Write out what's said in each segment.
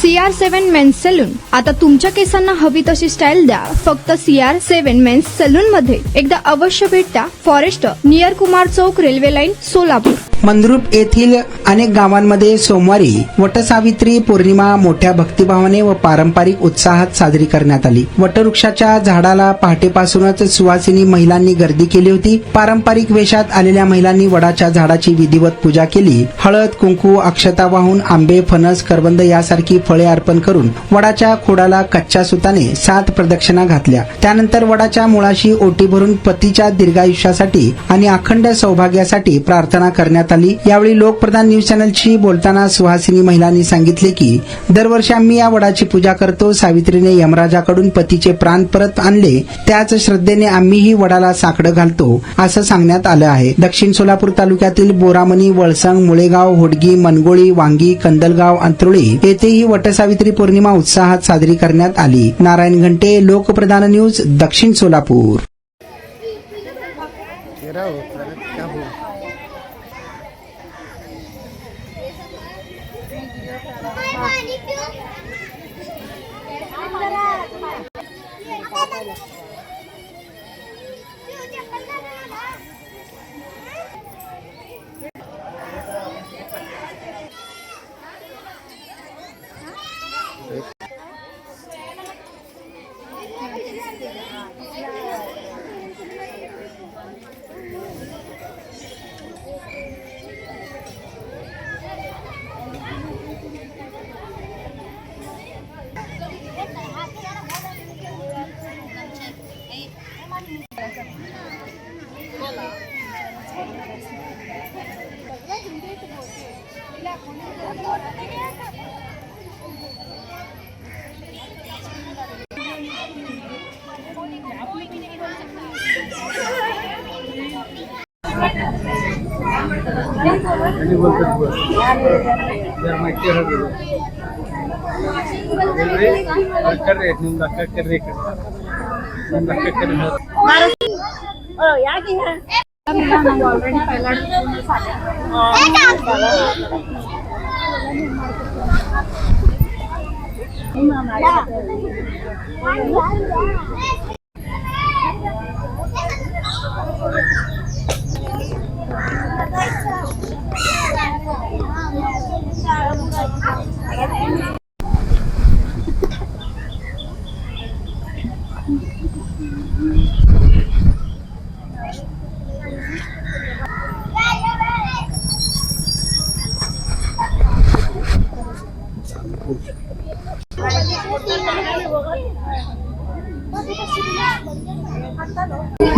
CR7 men's salon. आता तुमच्या केसांना हवी तशी स्टाईल द्या फक्त CR7 मेन्स सलून मध्ये. एकदा अवश्य भेट द्या. फॉरेस्ट नियर कुमार चौक, रेल्वे लाईन, सोलापूर. मंद्रुप येथील अनेक गावांमध्ये सोमवारी वटसावित्री पौर्णिमा मोठ्या भक्तिभावाने व पारंपरिक उत्साहात साजरी करण्यात आली. वटवृक्षाच्या झाडाला पहाटेपासूनच सुवासिनी महिलांनी गर्दी केली होती. पारंपरिक वेशात आलेल्या महिलांनी वडाच्या झाडाची विधिवत पूजा केली. हळद, कुंकू, अक्षता वाहून आंबे, फणस, करवंद यासारखी फळे अर्पण करून वडाच्या खोडाला कच्च्या सुताने 7 प्रदक्षिणा घातल्या. त्यानंतर वडाच्या मुळाशी ओटी भरून पतीच्या दीर्घायुष्यासाठी आणि अखंड सौभाग्यासाठी प्रार्थना करण्यात आली. यावेळी लोकप्रधान न्यूज चॅनलशी बोलताना सुहासिनी महिलांनी सांगितले की दरवर्षी आम्ही या वडाची पूजा करतो. सावित्रीने यमराजाकडून पतीचे प्राण परत आणले, त्याच श्रद्धेने आम्हीही वडाला साकडं घालतो असं सांगण्यात आलं आहे. दक्षिण सोलापूर तालुक्यातील बोरामणी, वळसंग, मुळेगाव, होडगी, मनगोळी, वांगी, कंदलगाव, अंतरुळी येथेही वटसावित्री पौर्णिमा उत्साहात साजरी करण्यात आली. नारायण घंटे, लोकप्रधान न्यूज, दक्षिण सोलापूर.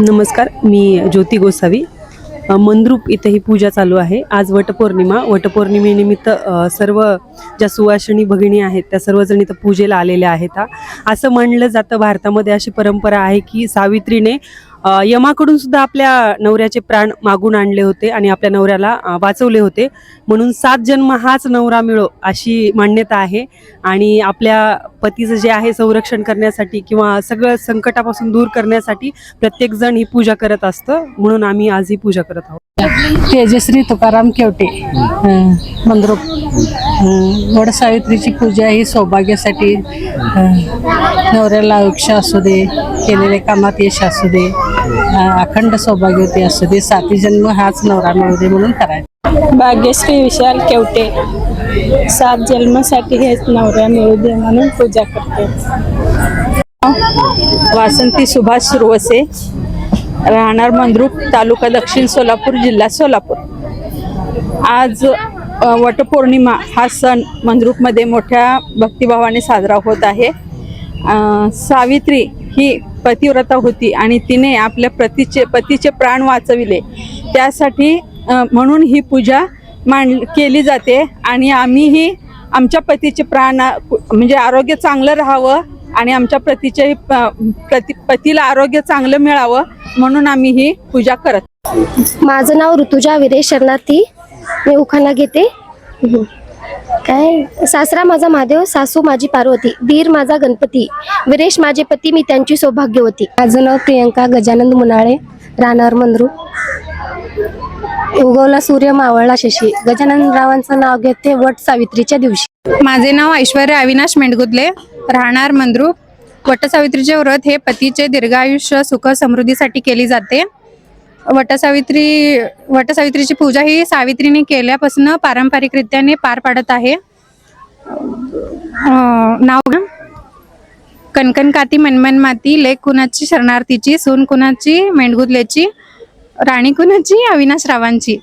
नमस्कार, मी ज्योती गोसावी. मंद्रुप इथे ही पूजा चालू आहे. आज वटपौर्णिमेनिमित्त सर्व ज्या सुवासिनी भगिनी आहेत त्या सर्वजण इथं पूजेला आलेल्या आहेत. असं म्हणलं जातं, भारतामध्ये अशी परंपरा आहे की सावित्रीने यमाकडून सुद्धा आपल्या नवऱ्याचे प्राण मागून आणले होते आणि आपल्या नवऱ्याला वाचवले होते. म्हणून 7 जन्म हाच नवरा मिळो अशी मान्यता आहे. आणि आपल्या पतीचं जे आहे संरक्षण करण्यासाठी किंवा सगळं संकटापासून दूर करण्यासाठी प्रत्येक जण ही पूजा करत असतं. म्हणून आम्ही आज ही पूजा करत आहोत. तेजश्री तुकाराम केवटे, मंद्रुप. वडसावित्रीची पूजा ही सौभाग्यासाठी, नवऱ्याला आयुष्य असू दे, केलेल्या कामात यश असू दे, अखंड सौभाग्यवती असू दे, 7 जन्म हाच नवरा मिळू दे म्हणून करायचं. भाग्यश्री विशाल केवटे, 7 जन्मासाठी हेच नवरा मिळू दे म्हणून पूजा करते. वासंती सुभाष सुरवसे, राहणार मंद्रुप, तालुका दक्षिण सोलापूर, जिल्हा सोलापूर. आज वटपौर्णिमा हा सण मंद्रुपमध्ये मोठ्या भक्तिभावाने साजरा होत आहे. सावित्री ही पतिव्रता होती आणि तिने आपल्या पतीचे प्राण वाचविले. त्यासाठी म्हणून ही पूजा केली जाते. आणि आम्हीही आमच्या पतीचे प्राण म्हणजे आरोग्य चांगलं राहावं आणि आमच्या पतीला आरोग्य चांगलं मिळावं म्हणून आम्ही ही पूजा करत. माझं नाव ऋतुजा विरेश शरणार्थी, मी उखाणा घेते. काय, सासरा माझा महादेव, सासू माझी पार्वती, दीर माझा गणपती, विरेश माझे पती, मी त्यांची सौभाग्यवती. माझं नाव प्रियंका गजानंद मुनाळे, राहणार मंद्रुप. उगवला सूर्य मावळला शशी गजानन रावांचं नाव घेते वट सावित्रीच्या दिवशी. माझे नाव ऐश्वर्या अविनाश मेंढगुदले, राहणार मंद्रुप. वटसावित्रीचे व्रत हे पतीचे दीर्घायुष्य सुख समृद्धीसाठी केली जाते. वटसावित्रीची पूजा ही सावित्रीने केल्यापासून पारंपरिकरित्याने पार पाडत आहे. नाव कणकण काती मनमन माती, लेक कुणाची शरणार्थीची, सून कुणाची मेंढगुदलेची, राणी कुणाची अविनाश रावांची.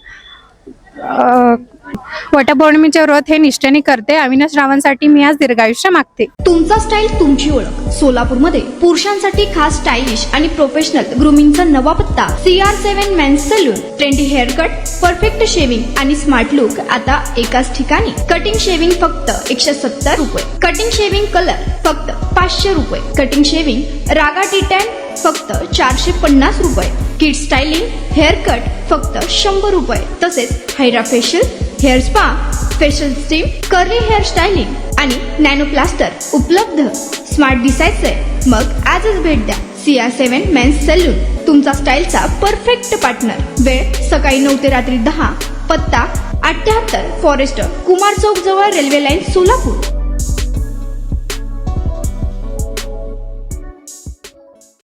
वटपौर्णिमेचे व्रत हे निष्ठेने करते. अविनाश रावांसाठी मी आज दीर्घायुष्य मागते. तुमचा स्टाईल तुमची ओळख. सोलापूरमध्ये पुरुषांसाठी खास स्टायलिश आणि प्रोफेशनल ग्रूमिंगचा नवा पत्ता CR7 men's salon. Trendy hair cut, perfect shaving आणि स्मार्ट लुक आता एकाच ठिकाणी. कटिंग शेविंग फक्त 170 रुपये. कटिंग शेविंग कलर फक्त 500 रुपये. कटिंग शेविंग रागा टी10 फक्त 450 रुपये. किड स्टायलिंग हेअर कट फक्त 100 रुपये. तसेच hydra facial, hair spa, facial steam, curly hair styling आणि नॅनो प्लास्टर उपलब्ध. स्मार्ट दिसायचंय मग आजच भेट द्या CR7 मेन्स सलून, तुमचा स्टाईलचा परफेक्ट पार्टनर. वेळ सकाळी 9 ते रात्री 10. पत्ता 78 फॉरेस्ट कुमार चौक जवळ रेल्वे लाईन सोलापूर.